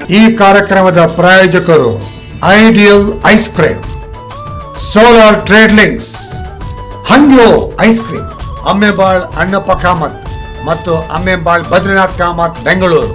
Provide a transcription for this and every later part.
ಈ ಕಾರ್ಯಕ್ರಮದ ಪ್ರಾಯೋಜಕರು ideal ice cream, solar trade links, Hangyo ice cream, Ammembal Annappa Kamath ಮತ್ತು ಅಮ್ಮೆಬಾಳ್ ಬದ್ರಿನಾಥ್ ಕಾಮತ್ ಬೆಂಗಳೂರು.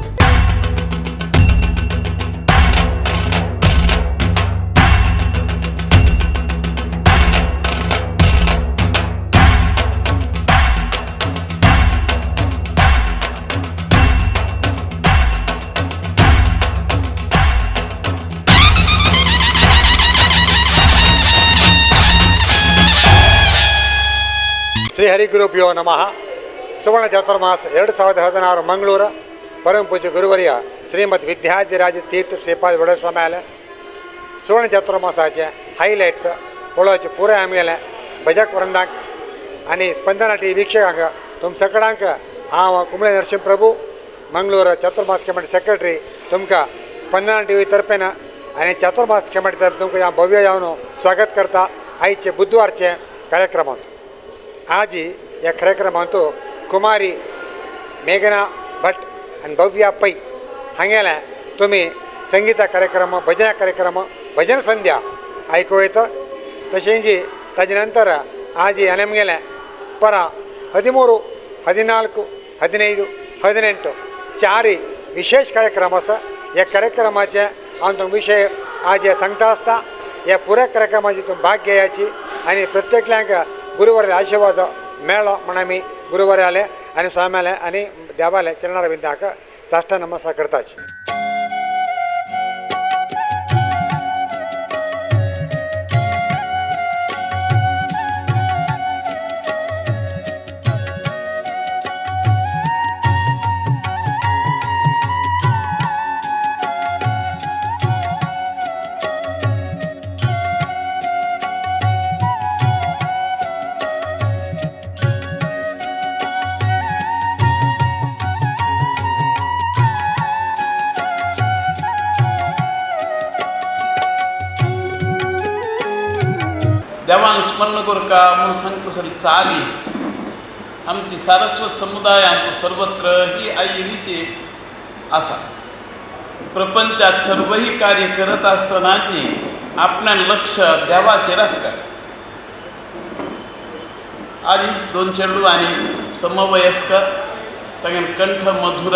ಶ್ರೀ ಹರಿಗುರುಭ್ಯೋ ನಮಃ. ಸುವರ್ಣ ಚಾತುರ್ಮಾಸ 2016 ಮಂಗಳೂರು ಪರಮ ಪೂಜ್ಯ ಗುರುವರ್ಯ ಶ್ರೀಮದ್ ವಿದ್ಯಾಧಿರಾಜ ತೀರ್ಥ ಶ್ರೀಪಾद वडस्वामी आले. सुवर्ण चातुर्मासाचे हायलाइट्स पळोवचे पुराय आमगेले भजक वृंदाक आनी स्पंदना टी वीक्षकांक तुम सगळ्यांक हांव कुंबळे नरसिंह प्रभू मंगळूर चातुर्मास कमिटी सेक्रेटरी तुमकां स्पंदना टी व्ही तर्फेन आनी चातुर्मास कमिटी तर्फे तुमकां ह्या भव्य येवन स्वागत करता. आयचे बुधवारचे कार्यक्रमांत आज या कार्यक्रमांत कुमारी मेघना भट आणि भव्या पै हांगेले तुम्ही संगीता कार्यक्रम, भजना कार्यक्रम, भजन संध्या आयकूं येता. तशेंच ताजे नंतर आज आमगेले परा 13, 14, 15, 18 चार विशेष कार्यक्रम आसा. ह्या कार्यक्रमाचे हांव तुमकां विशय आज सांगता आसता. ह्या पुऱ्या कार्यक्रमाची तुमी भाग घेवयाची आनी प्रत्येकल्यांक गुरुवार आशीर्वाद मेळ्ळो म्हण आमी गुरुवाराले आनी स्वाम्याले आनी देवाले चरणार विंदाक साश्टांग नमस्कार करताच. देवान स्मरण करता म्हणून सांगता सरी चाली आमची सारस्वत समुदाय आमचो सर्वत्र ही आईची आसा. प्रपंचात सर्वही कार्य करत असतानाची आपल्या लक्ष देवाचेर आसता. आज 2 चेडू आनी समवयस्क तांगे कंठ मधुर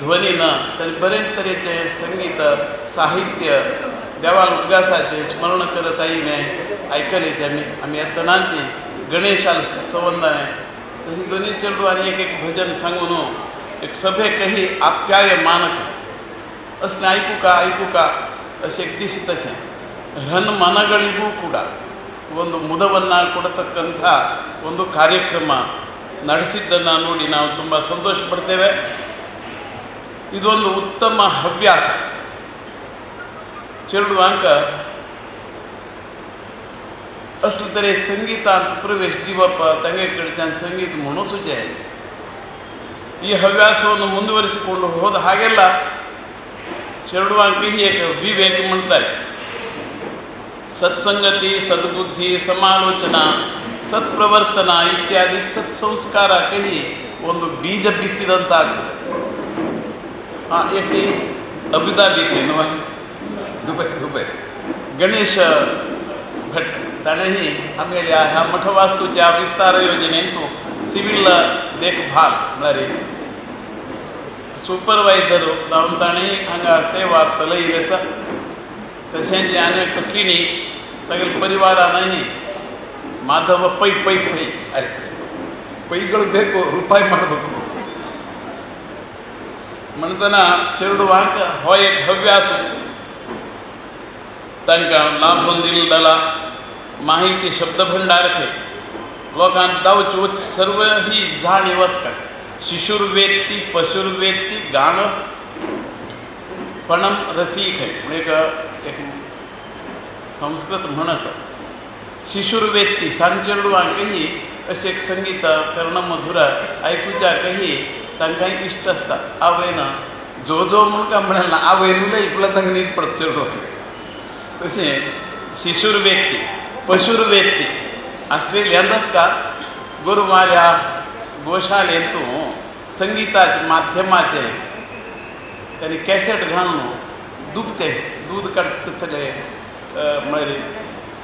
ध्वनीन तांचे बरे तरेचे संगीत साहित्य देवाल उद्गासाचे स्मरण करत आईने आयकलेचे आमी येतनाची गणेशाल स्तवंदने तशी दोन्ही चेडू आनी एक भजन सांगून एक सभेक ही आप्याय मानक असले आयकू का अशें दिसता. तशें रन मनಗಳಿಗೂ ಕೂಡ ಒಂದು ಮುದವನ್ನು ಕೊಡತಕ್ಕಂಥ ಒಂದು ಕಾರ್ಯಕ್ರಮ ನಡೆಸಿದ್ದನ್ನು ನೋಡಿ ನಾವು ತುಂಬ ಸಂತೋಷ ಪಡ್ತೇವೆ. ಇದೊಂದು ಉತ್ತಮ ಹವ್ಯಾಸ. चेडवांक असले तरी संगीतांत प्रवेश दिवप तांगे कडच्यान संगीत म्हणू सुचे ಈ ಹವ್ಯಾಸವನ್ನು ಮುಂದುವರಿಸಿಕೊಂಡು ಹೋದ ಹಾಗೆಲ್ಲ ಚೇಡವಾಂಕ ही एक विवेक म्हणतात. सत्संगती, सद्बुद्धी, समालोचना, सत्प्रवर्तನ इत्यादी सत्संस्कारಕ್ಕೆ ಒಂದು ಬೀಜ ಬಿತ್ತಿದಂತಾಗ್ತದೆ. ಏಕೆ अबुधाबीतले दुबई गणेश भट ताणेही आमगेल्या ह्या मठवास्तूच्या विस्तार योजनेंतून सिव्हिल देखभाल म्हळ्यार सुपरवायझर जावन ताणें हांगा सेवा चलयली आसा. तशेंच आनी एक किणी तागेल्या परिवारानही माधव पै पै पै अरे पैಗಳು ಬೇಕು ರೂಪಾಯಿ ಮಾಡಬೇಕು म्हणटना चेडवांक हो एक हव्यास तांकां लाभून दिलेला माहिती शब्द भंडार लोकांक दावची सर्व ही जाणीव आसता. शिशुर्वेत्ती पशुर्वेत्ती गाण पणम रसीक एक संस्कृत म्हण आसा. शिशुर्वेत्ती सांग चेडवांकही अशें एक संगीत कर्णमधुर आयकुच्याकही तांकांय इश्ट आसता. आवयन जो जो म्हणून काय म्हणाल ना आवयन उलयतलो तांकां न्हीद पडत चेडवाक. तशें शिशुर्वेत्ती पशुर्वेत्ती ऑस्ट्रेलियांत आसता. गोरवाऱ्या गोशालेंतून संगीताचे माध्यमाचे त्यांनी कॅसेट घालून दुखते दूध काडटले म्हळ्यार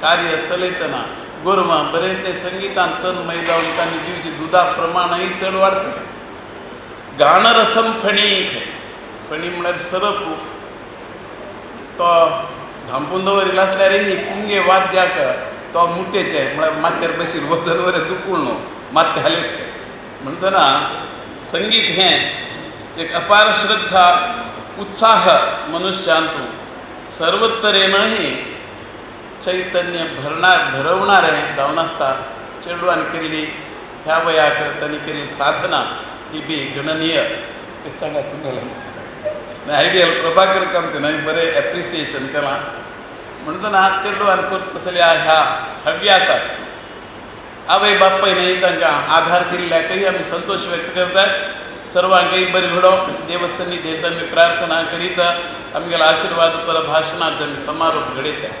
कार्य चलयतना गोरवां बरें ते संगीतान तन मै जावन तांणी दिवची दुधा प्रमाणय चड वाडटलें. गाणरसम फणी फणी म्हळ्यार सरप तो धांपून दवरिल्लो आसल्यारय पुंगे वाद्याक तो मुट्टेचे म्हळ्यार माथ्यार बशीर वजन वरें दुखूळ न्हू माथ्या हालयतले म्हणटना संगीत हें एक अपार श्रद्धा उत्साह मनुष्यांतू सर्वतरेनही चैतन्य भरवणारें जावन आसता. चेडवान केल्ली ह्या वयाक तांणी केल्ली साधना ही बी गणनीय ते सांगा तुम्हाला आयडियल प्रभाकर कामते हांवें बरें एप्रिसिएशन केलां म्हणटना चेडवान करतल्या ह्या हव्यासाक आवय बापाय न्हय तांकां आधार दिल्ल्याकय आमी संतोष व्यक्त करतात. सर्वांकय बरें घडो देवसन्निधेंत आमी प्रार्थना करीत आमगेलो आशिर्वाद पर भाशणांत आमी समारोप घडयता.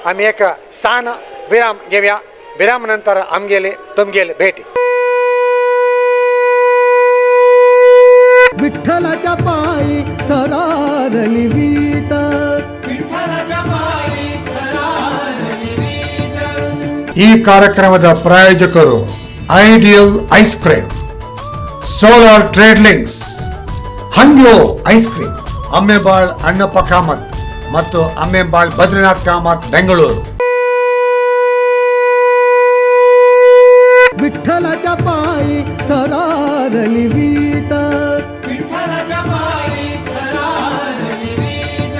आम्ही एक सान विराम घेऊया. विरामानंतर आमगेले तुमगेले भेटी. विठ्ठलाच्या पायी सरारली वीट, विठ्ठलाच्या पायी सरारली वीट. ಈ ಕಾರ್ಯಕ್ರಮದ ಪ್ರಾಯೋಜಕರು ideal ice cream, solar trade links, Hangyo ice cream, Ammembal Annappa Kamath ಮತ್ತು ಅಮ್ಮೆಬಾಳ್ ಬದ್ರಿನಾಥ್ ಕಾಮತ್ ಬೆಂಗಳೂರು. विठ्ठलाच्या पायी सरारली वीट, विठ्ठलाच्या पायी सरारली वीट.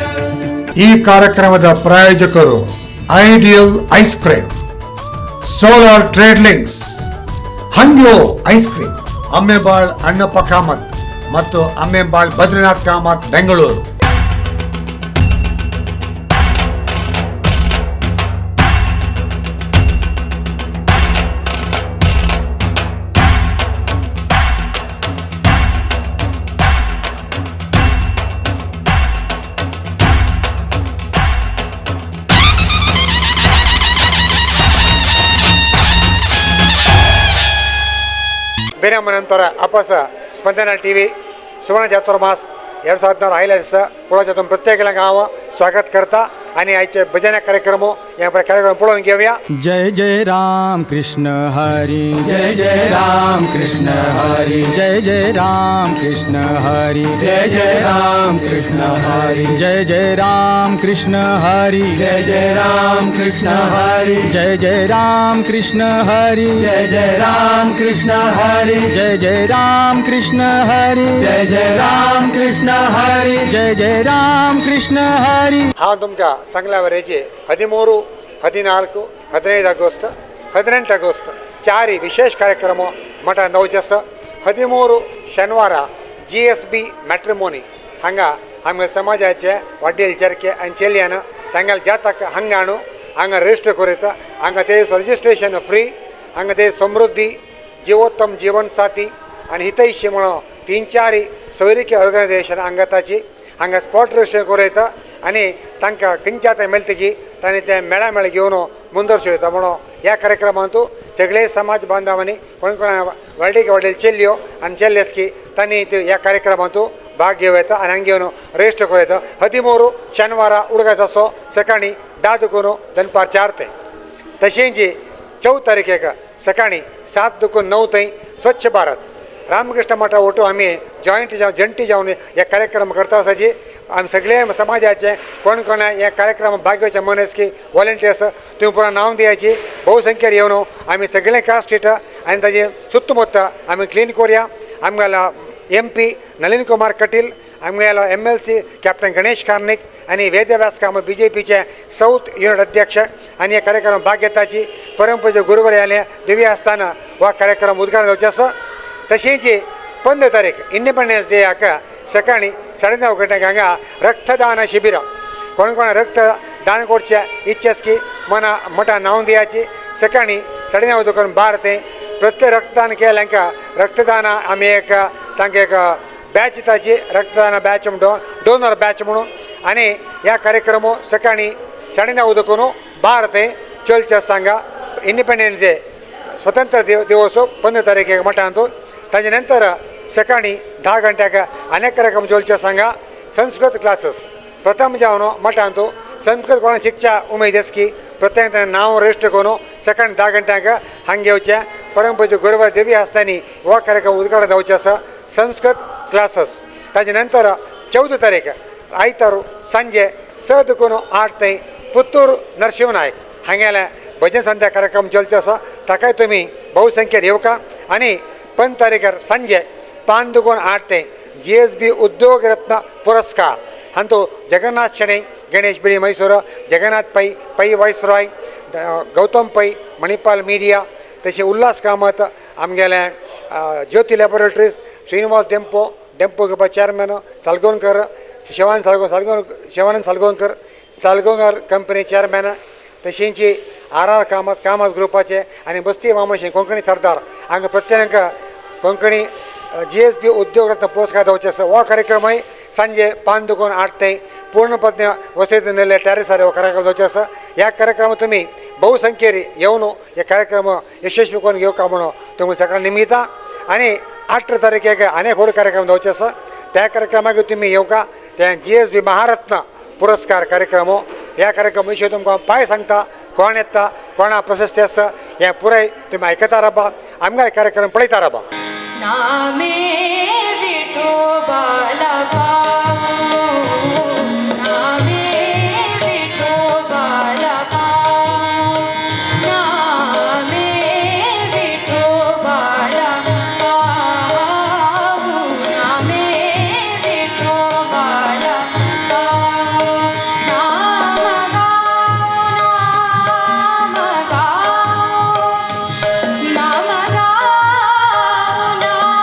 ಈ ಕಾರ್ಯಕ್ರಮದ ಪ್ರಾಯೋಜಕರು ideal ice cream, solar trade links, Hangyo ice cream, Ammembal Annappa Kamath ಮತ್ತು ಅಮ್ಮೆಬಾಳ್ ಬದ್ರಿನಾಥ್ ಕಾಮತ್ ಬೆಂಗಳೂರು. विरामानंतर आपस स्पंदना TV सुवर्ण चातुर्मास 2014 हायलाइट्स पुढच्यातून प्रत्येकाला गाव स्वागत करता आणि आजचे भजन कार्यक्रम या कार्यक्रम पुढून घेऊया. जय जय राम कृष्ण हरी, जय जय राम कृष्ण हरी, जय जय राम कृष्ण हरी, जय जय राम कृष्ण हरी, जय जय राम कृष्ण हरी, जय जय राम कृष्ण हरी, जय जय राम कृष्ण हरी, जय जय राम कृष्ण हरी, जय जय राम कृष्ण हरी, जय जय राम कृष्ण हरी, जय जय राम कृष्ण हरी. हा तुमका ಸಂಗ್ಲಾವರೇಜಿ 13, 14, 15 ಆಗಸ್ಟ್ 18 ಆಗಸ್ಟ್ 4 ವಿಶೇಷ ಕಾರ್ಯಕ್ರಮ ಮಠ ನವಜಸ. 13 शनिवार GSB मॅट्रिमोनी हांगा आमच्या समाजाचे वडील चरके आणि चेल्यानं तांगेल जातक हांगाणू हांगा रजिस्टर करीत हांगा ते रजिस्ट्रेशन फ्री. हांगा ते समृद्धी जीवोत्तम जीवन साथी आणि हितैषी म्हणून 3-4 सैरिकी ऑर्गनायझेशन हांगाताची हांगा स्पॉट रजिस्टर करीत आणि तांकां खंयच्यात मेळटकी तांणी ते मेळामेळ घेवन मुंदरशेता म्हणून या कार्यक्रमांतू सगळे समाज बांधवांनी कोण कोण व्हडले व्हडले चेल्ल्यो आनी चेल्लेस्की तांणी ह्या कार्यक्रमांतू भाग घेवं येता आनी हांगा घेवन रजिस्टर करूं येता. 13 शनिवार उडगासो सकाळी 10 दुकून दनपार 4 ते. तशेंच 14 तारखेक सकाळी 7 दुकून 9 थंय स्वच्छ भारत रामकृष्ण मठा ओटू आम्ही जंटी जाऊन या कार्यक्रम करता आसाची. आम्ही सगळे समाजाचे कोण कोण या कार्यक्रमात भाग घेवचे मनीस की वॉलंटियर्स तुम्ही पुन्हा नाव द्यायची. बहुसंख्येन येवन आम्ही सगळे कास्टीट आणि ताजे सुತ್ತಮುತ್ತ आम्ही क्लीन करूया. आमगेला MP नलिन कुमार कटील, आमगेला MLC कॅप्टन गणेश कार्निक आणि वेदव्यास काम BJPचे साऊथ युनिट अध्यक्ष आणि या कार्यक्रमात भाग घेताची. परमपूज्य गुरुवर्याले दिव्य आसतना वा कार्यक्रम उद्घाटन जावचे आसा. तशेंच 15 तारीख इंडिपेंडन्स डे हाका सकाळी 9:30 गंटेक हांगा रक्तदान शिबिर कोण कोण रक्तदान करचे इच्छेस की मना मठा नाव दियाची. सकाळी 9:30 दुकून 12 ते प्रत्येक रक्तदान केल्यांका रक्तदान आमी एक तांकां एक बॅच दिताची रक्तदान बॅच म्हणून डोनर बॅच म्हणून. आणि ह्या कार्यक्रम सकाळी 9:30 दुकून 12 ते चलचे सांगा. इंडिपेंडन्स डे स्वतंत्र दिवस 15 तारखेक मठांतू. ताजे नंतर सकाळी 10 गंट्याक अनेक कार्यक्रम चलचे सांगा. संस्कृत क्लासेस प्रथम जावन मठांतू संस्कृत कोणा शिक्षा उमेद की प्रत्येक नाव रजिस्टर करून सकाळी 10 गंट्याक हांगा येवचे. परमपूज्य गुरुवार देवी आसतानी हो कार्यक्रम उद्घाटन जावचे आसा संस्कृत क्लासेस. ताजे नंतर 14 तारीख आयतार सांजे 6 दुकून 8 ते पुत्तूर नरसिंहनायक हांगेले भजन संध्या कार्यक्रम चलचे आसा. ताकाय तुमी बहुसंख्येन येवका. आणि 15 तारखेर सांजे 5 दुकून 8 ते GSB उद्योग रत्न पुरस्कार हांतू जगन्नाथ शेणे, गणेश बिडी मैसूर, जगन्नाथ पै वायसरॉय, गौतम पै मणिपाल मीडिया, तसे उल्हास कामत आमगेले ज्योती लॅबोरेटरीज, श्रीनिवास डेंपो घेवपा चेअरमॅन सालगोनकर, शिवानंद सालगोंकर कंपनी चेअरमॅन, तशेंच RR कामत ग्रुपाचे आणि बस्ती मामाशे कोंकणी सरदार हांगा प्रत्येक कोंकणी GSB उद्योग रत्न पुरस्कार जावचे आसा. हो कार्यक्रमय सांजे 5 दुकून 8 ते पूर्णपणे वसईतले टॅरेसार हो कार्यक्रम जावचे आसा. ह्या कार्यक्रमात तुम्ही बहुसंख्येरी येवन हे कार्यक्रम यशस्वी करून घेवका म्हणून तुम्ही सगळ्यांना निमित्ता. आणि 18 तारखेक अनेक व्हड कार्यक्रम जावचे आसा. त्या कार्यक्रमाक तुम्ही येवका. त्या GSB महारत्न पुरस्कार कार्यक्रम ह्या कार्यक्रमाविषयी तुमकां पांय सांगता. कोण येता, कोणा प्रशस्ती आसा हें पुराय तुम्ही आयकता राबा. आमकां कार्यक्रम पळयता राबा. नामे विठोबाला पावू, नामे विठोबाला पावू, नामे विठोबाला पावू, नामे विठोबाला पावू. नाम गाऊ, नाम गाऊ, नाम गाऊ, नाम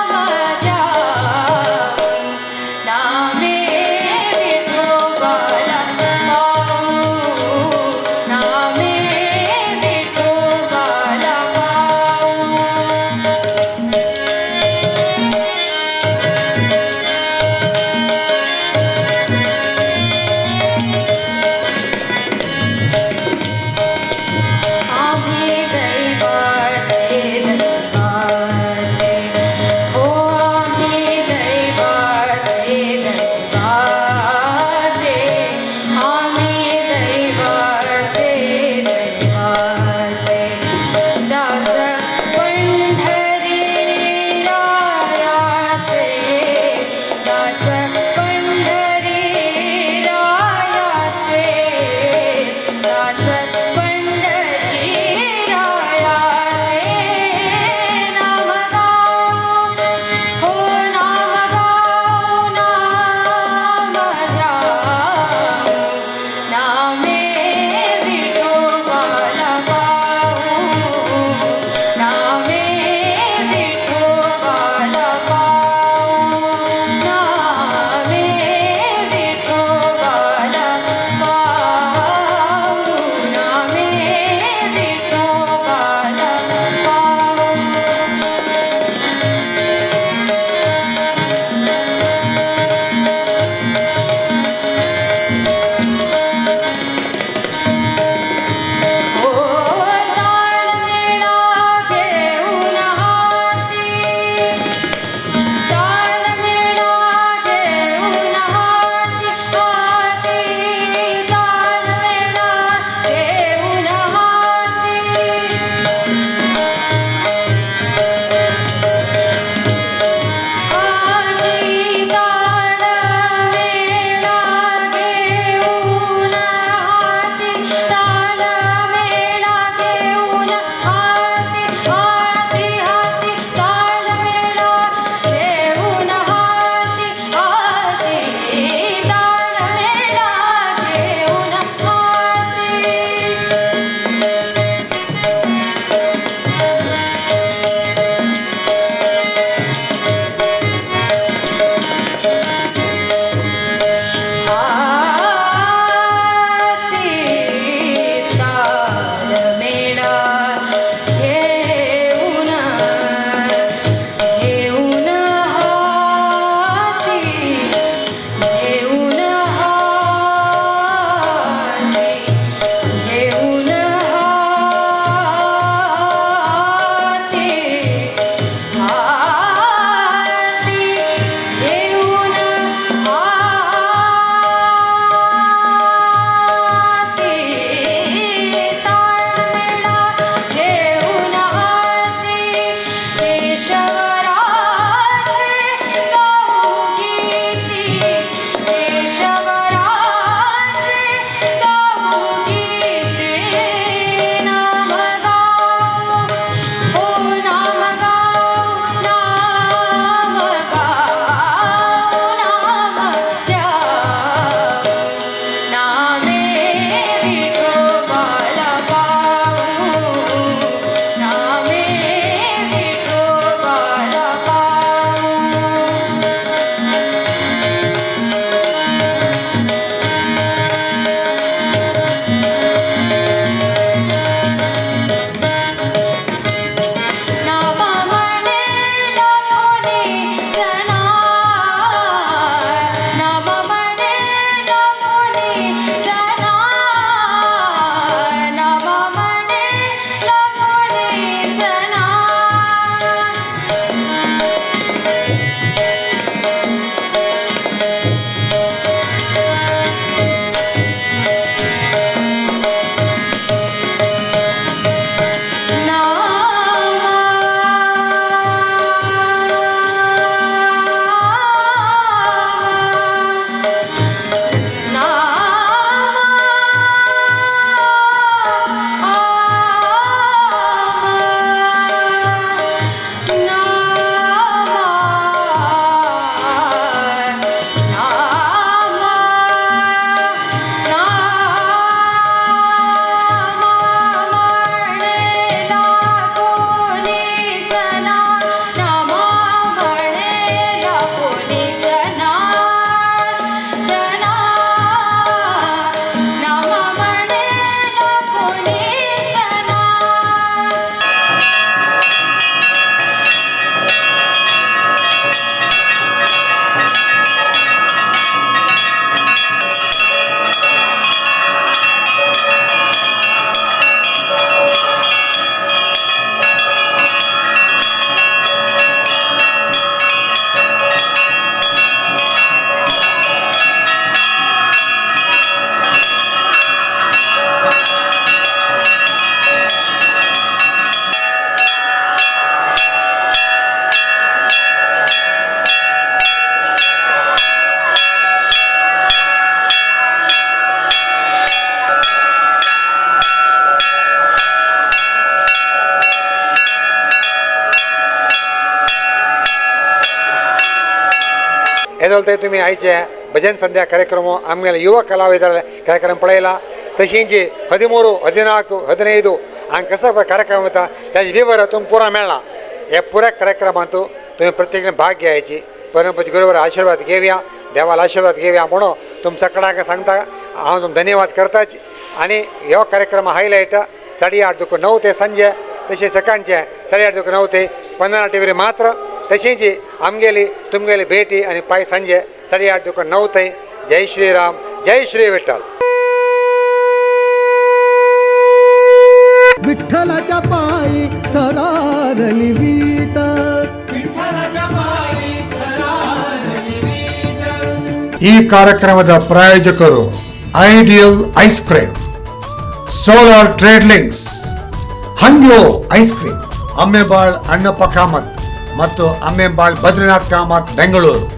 येदोलते तुम्ही आयचे भजन संध्या कार्यक्रम आमगेले युवा कलाविदर कार्यक्रम पळयला तशींची 13, 14, 15 हांगा कसो कार्यक्रम वता त्याची विवर तुमकां पुरा मेळ्ळा. हे पुऱ्या कार्यक्रमांत तुम्ही प्रत्येकान भाग घेवची. परमपूज्य गुरुवर आशीर्वाद घेवया, देवाला आशीर्वाद घेवया म्हणून तुमच्या सगळ्यांक सांगता हांव तुमकां धन्यवाद करताच. आनी हो कार्यक्रम हायलायट 8:30 ते संजे तशें सकाळचे 8:30 ते स्पंदना टीव्हीर मात्र तशींच आमगेली तुमगेली भेटी आनी पाय संजे 8:30 ते. जय श्रीराम, जय श्री विठ्ठल. विठ्ठलाच्या पायी सरारली वीट, विठ्ठलाच्या पायी सरारली वीट. ಈ ಕಾರ್ಯಕ್ರಮದ ಪ್ರಾಯೋಜಕರು ideal ice cream, solar trade links, Hangyo ice cream, Ammembal Annappa Kamath ಮತ್ತು ಅಮ್ಮೆಬಾಳ್ ಬದ್ರಿನಾಥ್ ಕಾಮತ್ ಬೆಂಗಳೂರು.